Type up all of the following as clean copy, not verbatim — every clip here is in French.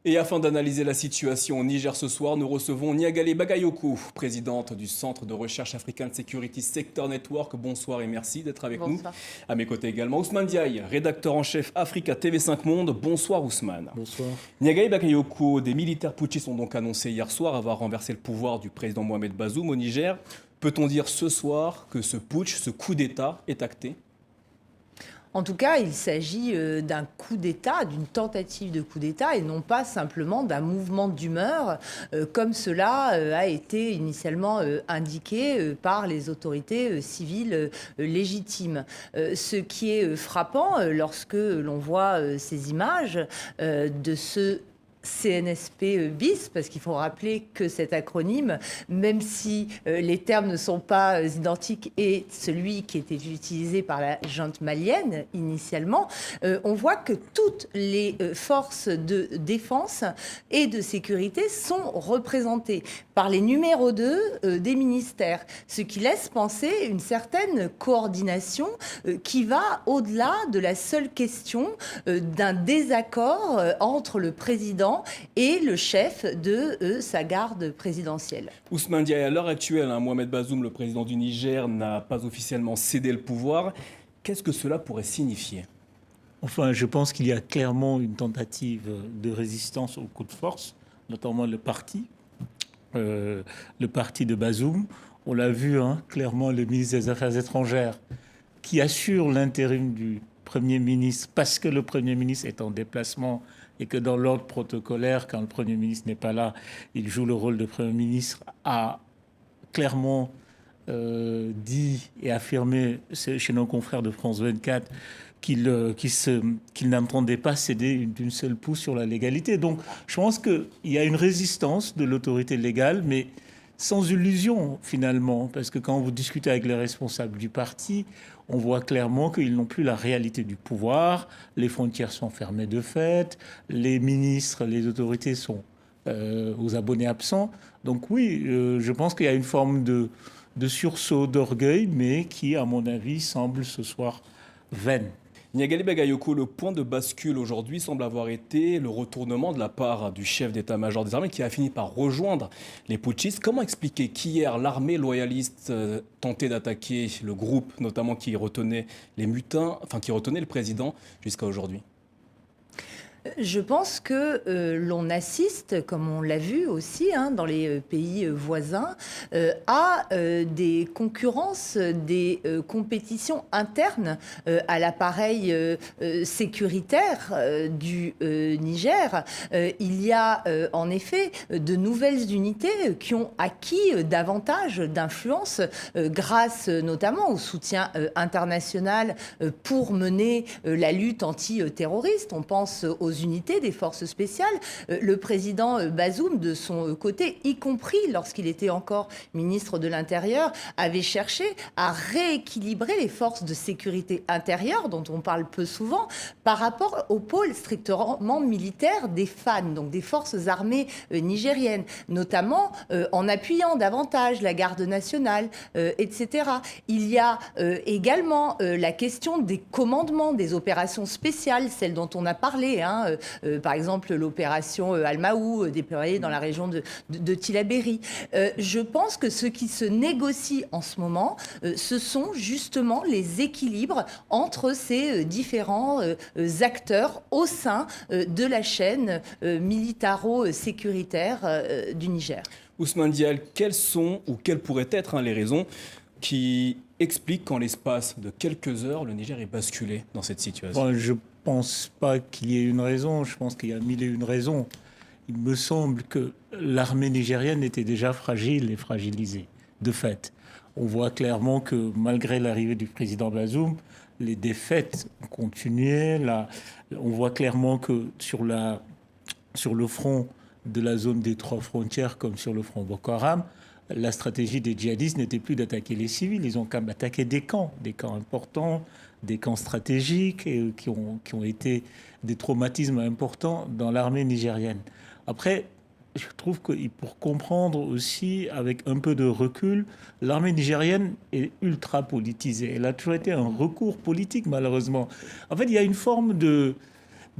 Et afin d'analyser la situation au Niger ce soir, nous recevons Niagale Bagayoko, présidente du Centre de recherche African Security Sector Network. Bonsoir et merci d'être avec nous. Bonsoir. À mes côtés également, Ousmane Diaye, rédacteur en chef Africa TV5 Monde. Bonsoir Ousmane. Bonsoir. Niagale Bagayoko, des militaires putschistes ont donc annoncé hier soir avoir renversé le pouvoir du président Mohamed Bazoum au Niger. Peut-on dire ce soir que ce putsch, ce coup d'État est acté ? En tout cas, il s'agit d'un coup d'État, d'une tentative de coup d'État et non pas simplement d'un mouvement d'humeur comme cela a été initialement indiqué par les autorités civiles légitimes. Ce qui est frappant lorsque l'on voit ces images de ce CNSP bis, parce qu'il faut rappeler que cet acronyme, même si les termes ne sont pas identiques, est celui qui était utilisé par la junte malienne initialement, on voit que toutes les forces de défense et de sécurité sont représentées par les numéros 2 des ministères, ce qui laisse penser une certaine coordination qui va au-delà de la seule question d'un désaccord entre le président et le chef de sa garde présidentielle. Ousmane Diaye, à l'heure actuelle, Mohamed Bazoum, le président du Niger, n'a pas officiellement cédé le pouvoir. Qu'est-ce que cela pourrait signifier ? Enfin, je pense qu'il y a clairement une tentative de résistance au coup de force, notamment le parti de Bazoum. On l'a vu, clairement, le ministre des Affaires étrangères qui assure l'intérim du Premier ministre parce que le Premier ministre est en déplacement et que dans l'ordre protocolaire, quand le Premier ministre n'est pas là, il joue le rôle de Premier ministre, a clairement dit et affirmé chez nos confrères de France 24 qu'il n'entendait pas céder d'une seule pouce sur la légalité. Donc je pense qu'il y a une résistance de l'autorité légale, mais sans illusion finalement, parce que quand vous discutez avec les responsables du parti, on voit clairement qu'ils n'ont plus la réalité du pouvoir, les frontières sont fermées de fait, les ministres, les autorités sont aux abonnés absents. Donc oui, je pense qu'il y a une forme de sursaut, d'orgueil, mais qui, à mon avis, semble ce soir vaine. Niagale Bagayoko, le point de bascule aujourd'hui semble avoir été le retournement de la part du chef d'état-major des armées qui a fini par rejoindre les putschistes. Comment expliquer qu'hier, l'armée loyaliste tentait d'attaquer le groupe, notamment qui retenait les mutins, enfin qui retenait le président jusqu'à aujourd'hui ? Je pense que l'on assiste, comme on l'a vu aussi dans les pays voisins, à des concurrences, des compétitions internes à l'appareil sécuritaire du Niger. Il y a en effet de nouvelles unités qui ont acquis davantage d'influence grâce notamment au soutien international pour mener la lutte antiterroriste. On pense aux unités des forces spéciales. Le président Bazoum, de son côté, y compris lorsqu'il était encore ministre de l'Intérieur, avait cherché à rééquilibrer les forces de sécurité intérieure, dont on parle peu souvent, par rapport au pôle strictement militaire des FAN, donc des forces armées nigériennes, notamment en appuyant davantage la garde nationale, etc. Il y a également la question des commandements des opérations spéciales, celles dont on a parlé, par exemple l'opération Al-Maou déployée dans la région de Tillabéri. Je pense que ce qui se négocie en ce moment, ce sont justement les équilibres entre ces différents acteurs au sein de la chaîne militaro-sécuritaire du Niger. Ousmane Diaye, quelles sont ou quelles pourraient être les raisons qui expliquent qu'en l'espace de quelques heures, le Niger est basculé dans cette situation ? Bon, je ne pense pas qu'il y ait une raison, je pense qu'il y a mille et une raisons. Il me semble que l'armée nigérienne était déjà fragile et fragilisée, de fait. On voit clairement que malgré l'arrivée du président Bazoum, les défaites ont continué. On voit clairement que sur le front de la zone des trois frontières, comme sur le front Boko Haram, la stratégie des djihadistes n'était plus d'attaquer les civils. Ils ont quand même attaqué des camps importants, des camps stratégiques et qui ont été des traumatismes importants dans l'armée nigérienne. Après, je trouve que pour comprendre aussi, avec un peu de recul, l'armée nigérienne est ultra politisée. Elle a toujours été un recours politique, malheureusement. En fait, il y a une forme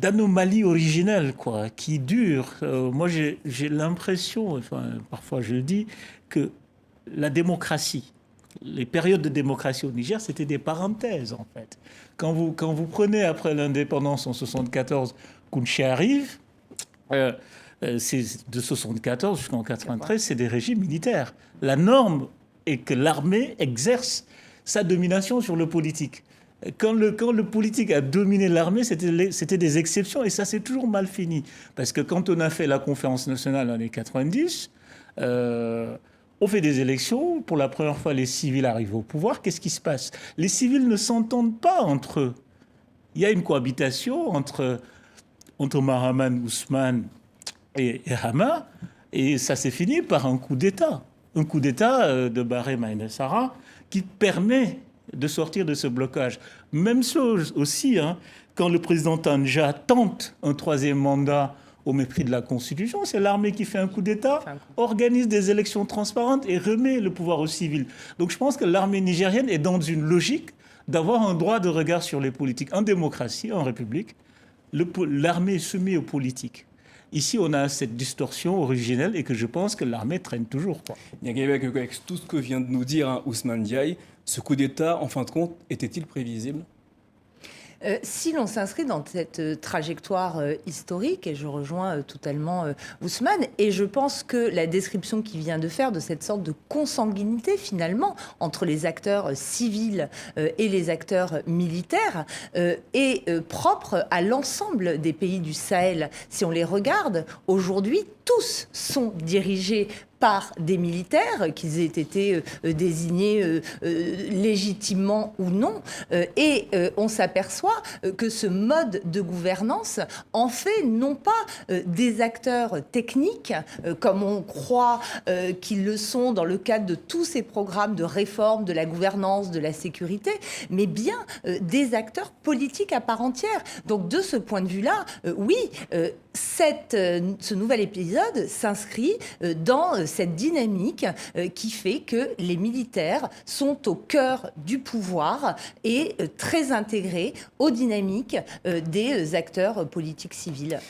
d'anomalie originelle, quoi, qui dure. Moi, j'ai l'impression, enfin, parfois je le dis, que la démocratie, les périodes de démocratie au Niger, c'était des parenthèses, en fait. Quand vous prenez après l'indépendance en 74, Kounché arrive, c'est de 74 jusqu'en 93, c'est des régimes militaires. La norme est que l'armée exerce sa domination sur le politique. Quand le politique a dominé l'armée, c'était des exceptions et ça s'est toujours mal fini. Parce que quand on a fait la conférence nationale dans les années 90, on fait des élections. Pour la première fois, les civils arrivent au pouvoir. Qu'est-ce qui se passe? Les civils ne s'entendent pas entre eux. Il y a une cohabitation entre Mahaman Ousmane et Hama, et ça s'est fini par un coup d'État. Un coup d'État de Barré Maïna Sarr qui permet de sortir de ce blocage. Même chose aussi, hein, quand le président Tanja tente un troisième mandat au mépris de la Constitution, c'est l'armée qui fait un coup d'État, organise des élections transparentes et remet le pouvoir aux civils. Donc je pense que l'armée nigérienne est dans une logique d'avoir un droit de regard sur les politiques. En démocratie, en république, l'armée est soumise aux politiques. Ici, on a cette distorsion originelle et que je pense que l'armée traîne toujours, quoi. Avec tout ce que vient de nous dire Ousmane Diaye, ce coup d'État, en fin de compte, était-il prévisible ? Si l'on s'inscrit dans cette trajectoire historique, et je rejoins totalement Ousmane, et je pense que la description qu'il vient de faire de cette sorte de consanguinité finalement entre les acteurs civils et les acteurs militaires est propre à l'ensemble des pays du Sahel. Si on les regarde, aujourd'hui, tous sont dirigés par des militaires, qu'ils aient été désignés légitimement ou non. Et on s'aperçoit que ce mode de gouvernance en fait non pas des acteurs techniques, comme on croit qu'ils le sont dans le cadre de tous ces programmes de réforme de la gouvernance, de la sécurité, mais bien des acteurs politiques à part entière. Donc de ce point de vue-là, oui, ce nouvel épisode s'inscrit dans cette dynamique qui fait que les militaires sont au cœur du pouvoir et très intégrés aux dynamiques des acteurs politiques civils.